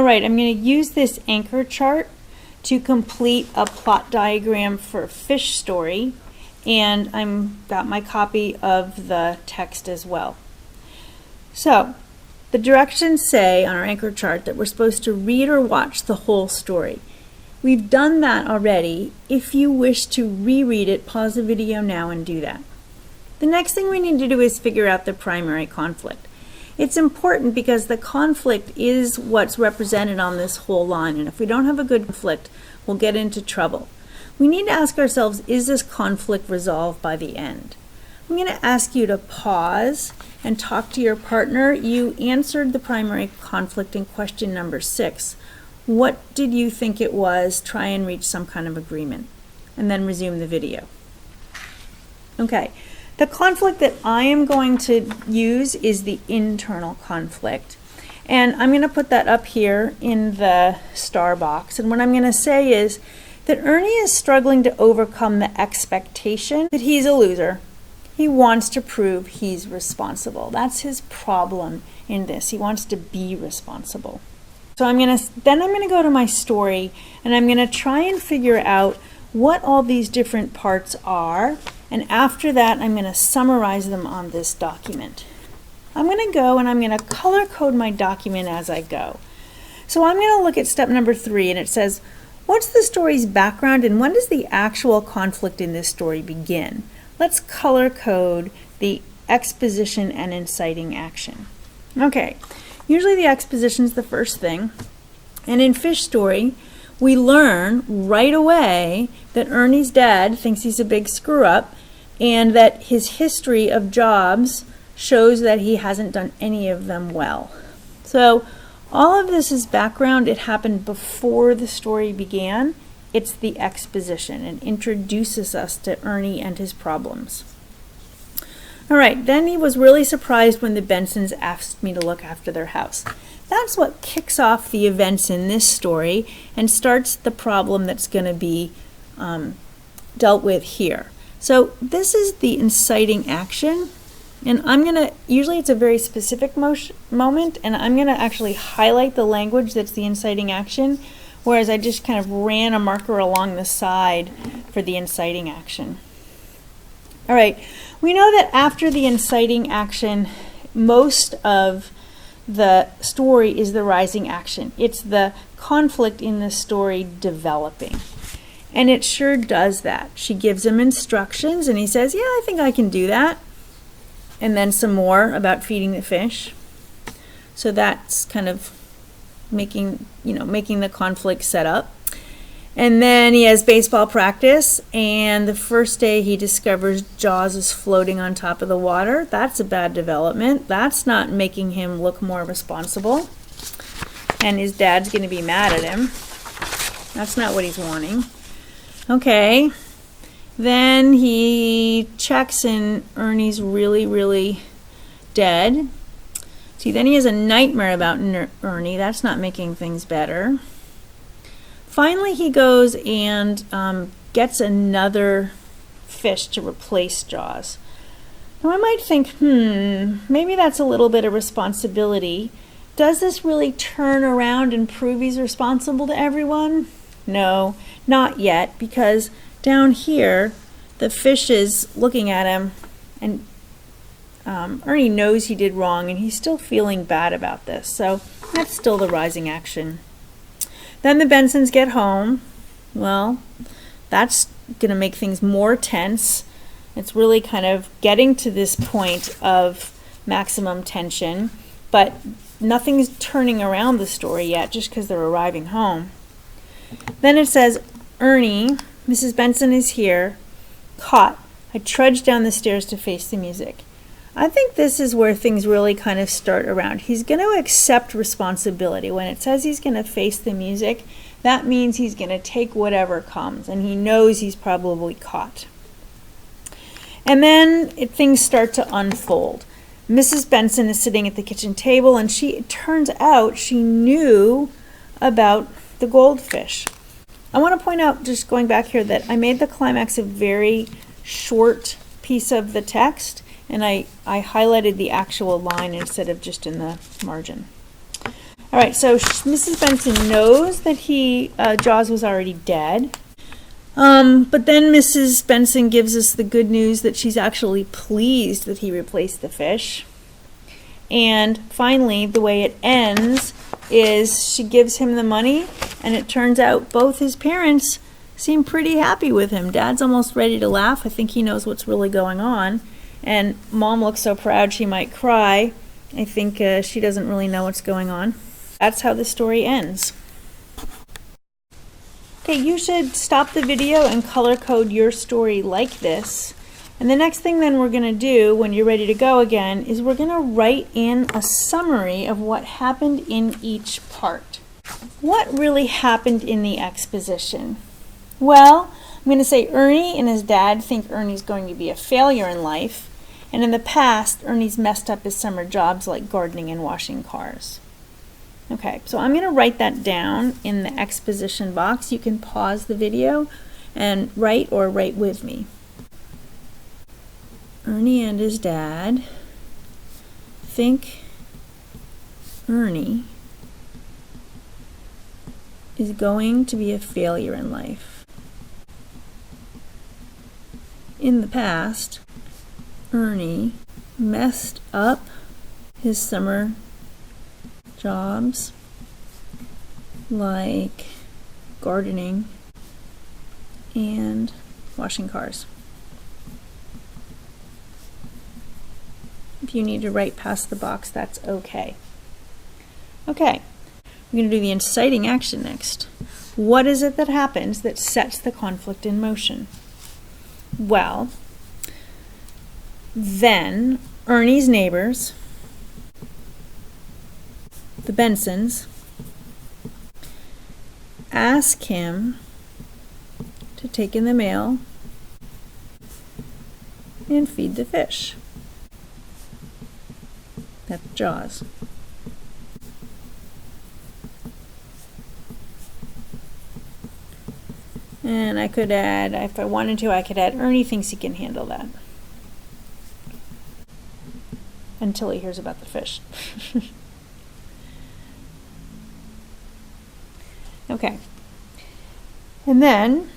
right, I'm going to use this anchor chart to complete a plot diagram for Fish Story, and I've got my copy of the text as well. So, the directions say on our anchor chart that we're supposed to read or watch the whole story. We've done that already. If you wish to reread it, pause the video now and do that. The next thing we need to do is figure out the primary conflict. It's important because the conflict is what's represented on this whole line, and if we don't have a good conflict, we'll get into trouble. We need to ask ourselves, is this conflict resolved by the end? I'm going to ask you to pause and talk to your partner. You answered the primary conflict in question number 6. What did you think it was? Try and reach some kind of agreement, and then resume the video. Okay, the conflict that I am going to use is the internal conflict. And I'm going to put that up here in the star box. And what I'm going to say is that Ernie is struggling to overcome the expectation that he's a loser. He wants to prove he's responsible. That's his problem in this. He wants to be responsible. So I'm going to go to my story, and I'm going to try and figure out what all these different parts are. And after that, I'm going to summarize them on this document. I'm going to go and I'm going to color code my document as I go. So I'm going to look at step number 3, and it says, what's the story's background and when does the actual conflict in this story begin? Let's color code the exposition and inciting action. Okay, usually the exposition is the first thing. And in Fish Story, we learn right away that Ernie's dad thinks he's a big screw-up and that his history of jobs shows that he hasn't done any of them well. So all of this is background. It happened before the story began. It's the exposition and introduces us to Ernie and his problems. All right, then he was really surprised when the Bensons asked me to look after their house. That's what kicks off the events in this story and starts the problem that's going to be dealt with here. So this is the inciting action, and I'm going to, usually it's a very specific moment, and I'm going to actually highlight the language that's the inciting action, whereas I just kind of ran a marker along the side for the inciting action. All right, we know that after the inciting action, most of the story is the rising action. It's the conflict in the story developing. And it sure does that. She gives him instructions and he says, yeah, I think I can do that. And then some more about feeding the fish. So that's kind of making the conflict set up. And then he has baseball practice, and the first day he discovers Jaws is floating on top of the water. That's a bad development. That's not making him look more responsible. And his dad's going to be mad at him. That's not what he's wanting. Okay. Then he checks and Ernie's really, really dead. See, then he has a nightmare about Ernie. That's not making things better. Finally, he goes and gets another fish to replace Jaws. Now, I might think, maybe that's a little bit of responsibility. Does this really turn around and prove he's responsible to everyone? No, not yet, because down here, the fish is looking at him, and Ernie knows he did wrong, and he's still feeling bad about this. So that's still the rising action. Then the Bensons get home. Well, that's going to make things more tense. It's really kind of getting to this point of maximum tension, but nothing's turning around the story yet just because they're arriving home. Then it says, Ernie, Mrs. Benson is here, caught. I trudged down the stairs to face the music. I think this is where things really kind of start around. He's going to accept responsibility. When it says he's going to face the music, that means he's going to take whatever comes, and he knows he's probably caught. And then things start to unfold. Mrs. Benson is sitting at the kitchen table, and it turns out she knew about the goldfish. I want to point out, just going back here, that I made the climax a very short piece of the text, and I highlighted the actual line instead of just in the margin. All All right, so Mrs. Benson knows that Jaws was already dead. But then Mrs. Benson gives us the good news that she's actually pleased that he replaced the fish. And finally, the way it ends is she gives him the money, and it turns out both his parents seem pretty happy with him. Dad's almost ready to laugh. I think he knows what's really going on. And Mom looks so proud she might cry. I think she doesn't really know what's going on. That's how the story ends. Okay, you should stop the video and color code your story like this. And the next thing then we're going to do when you're ready to go again is we're going to write in a summary of what happened in each part. What really happened in the exposition? Well, I'm going to say Ernie and his dad think Ernie's going to be a failure in life. And in the past, Ernie's messed up his summer jobs like gardening and washing cars. Okay, so I'm going to write that down in the exposition box. You can pause the video and write or write with me. Ernie and his dad think Ernie is going to be a failure in life. In the past, Ernie messed up his summer jobs like gardening and washing cars. If you need to write past the box, that's okay. Okay, we're going to do the inciting action next. What is it that happens that sets the conflict in motion? Well, then Ernie's neighbors, the Bensons, ask him to take in the mail and feed the fish. That's Jaws. And I could add, if I wanted to, I could add Ernie thinks he can handle that. Until he hears about the fish. Okay. And then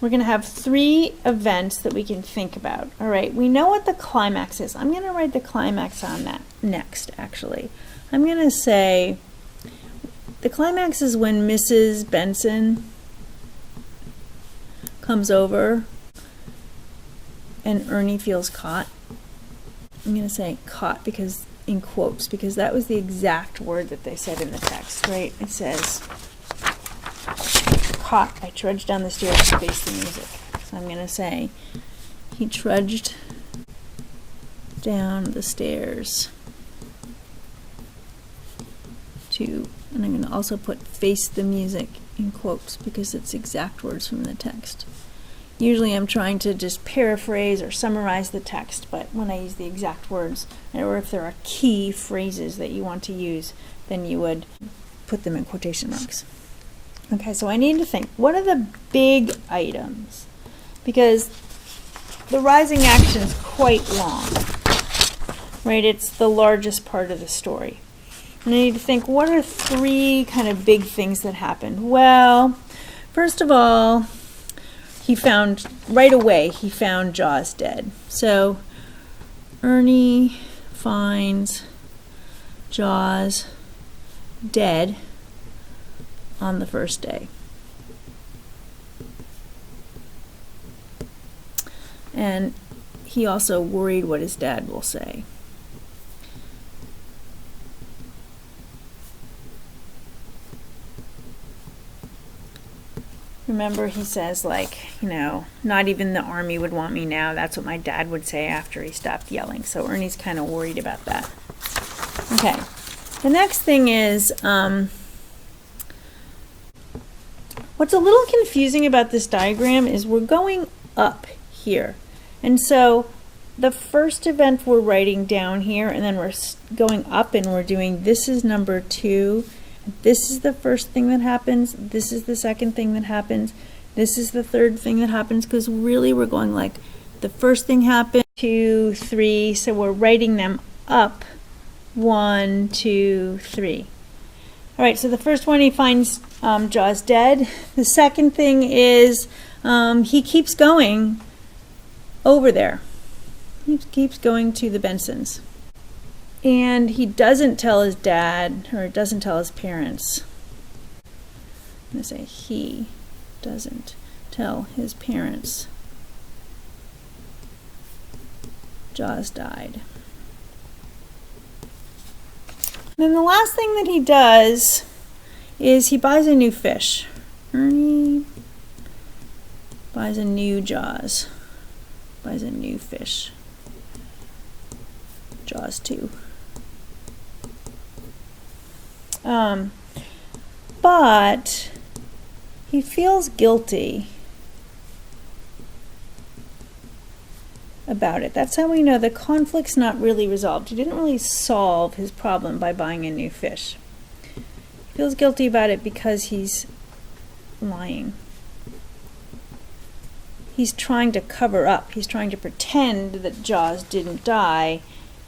we're going to have 3 events that we can think about. All right, we know what the climax is. I'm going to write the climax on that next, actually. I'm going to say the climax is when Mrs. Benson comes over and Ernie feels caught. I'm going to say caught because in quotes, because that was the exact word that they said in the text, right? It says, caught, I trudged down the stairs to face the music. So I'm going to say, he trudged down the stairs to, and I'm going to also put face the music in quotes because it's exact words from the text. Usually I'm trying to just paraphrase or summarize the text, but when I use the exact words, or if there are key phrases that you want to use, then you would put them in quotation marks. Okay, so I need to think, what are the big items? Because the rising action is quite long, right? It's the largest part of the story. And I need to think, what are 3 kind of big things that happened? Well, first of all, right away, he found Jaws dead. So Ernie finds Jaws dead on the first day. And he also worried what his dad will say. Remember, he says, like, you know, not even the army would want me now. That's what my dad would say after he stopped yelling. So Ernie's kind of worried about that. Okay. The next thing is, what's a little confusing about this diagram is we're going up here. And so the first event we're writing down here, and then we're going up and we're doing, this is number 2. This is the first thing that happens. This is the second thing that happens. This is the third thing that happens, because really we're going like the first thing happened, 2, 3. So we're writing them up 1, 2, 3. All right, so the first one, he finds Jaws dead. The second thing is he keeps going over there. He keeps going to the Bensons. And he doesn't tell his dad, or doesn't tell his parents. I'm going to say he doesn't tell his parents Jaws died. Then the last thing that he does is he buys a new fish. Ernie buys a new Jaws. Buys a new fish. Jaws 2. But he feels guilty about it. That's how we know the conflict's not really resolved. He didn't really solve his problem by buying a new fish. He feels guilty about it because he's lying. He's trying to cover up. He's trying to pretend that Jaws didn't die,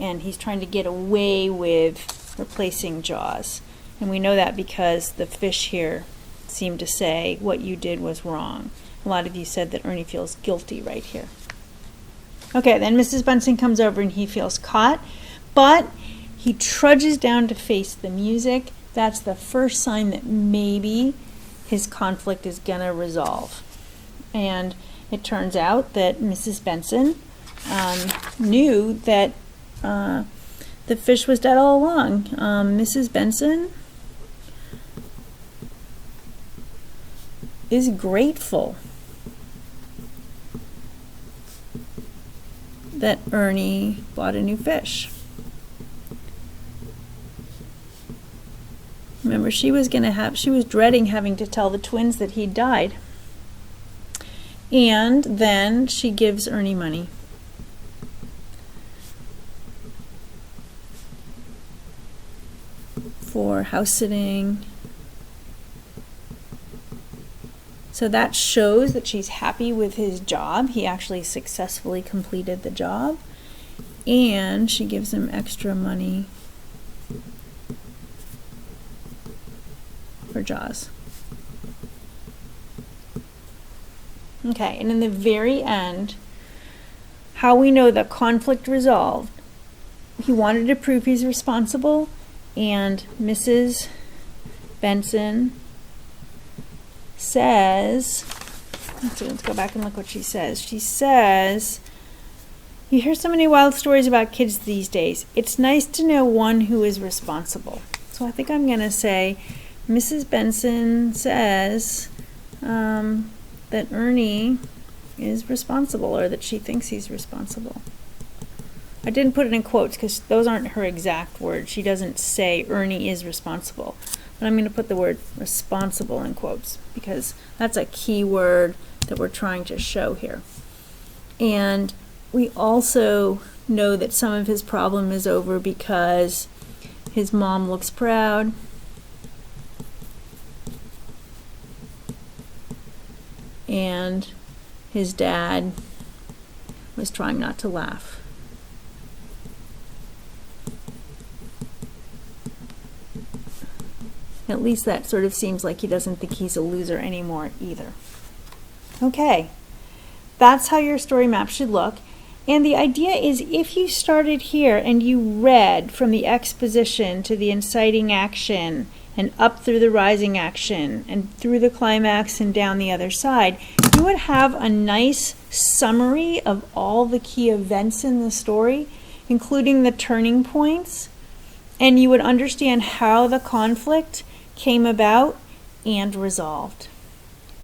and he's trying to get away with replacing Jaws. And we know that because the fish here seem to say what you did was wrong. A lot of you said that Ernie feels guilty right here. Okay, then Mrs. Benson comes over and he feels caught, but he trudges down to face the music. That's the first sign that maybe his conflict is gonna resolve. And it turns out that Mrs. Benson knew that the fish was dead all along. Mrs. Benson is grateful that Ernie bought a new fish. Remember, she was dreading having to tell the twins that he died. And then she gives Ernie money. For house sitting. So that shows that she's happy with his job. He actually successfully completed the job. And she gives him extra money for Jaws. Okay, and in the very end, how we know the conflict resolved, he wanted to prove he's responsible, and Mrs. Benson says, let's go back and look what she says. She says, you hear so many wild stories about kids these days. It's nice to know one who is responsible. So I think I'm going to say, Mrs. Benson says that Ernie is responsible, or that she thinks he's responsible. I didn't put it in quotes because those aren't her exact words. She doesn't say Ernie is responsible. But I'm going to put the word responsible in quotes because that's a key word that we're trying to show here. And we also know that some of his problem is over because his mom looks proud. And his dad was trying not to laugh. At least that sort of seems like he doesn't think he's a loser anymore either. Okay, that's how your story map should look. And the idea is if you started here and you read from the exposition to the inciting action and up through the rising action and through the climax and down the other side, you would have a nice summary of all the key events in the story, including the turning points, and you would understand how the conflict came about and resolved.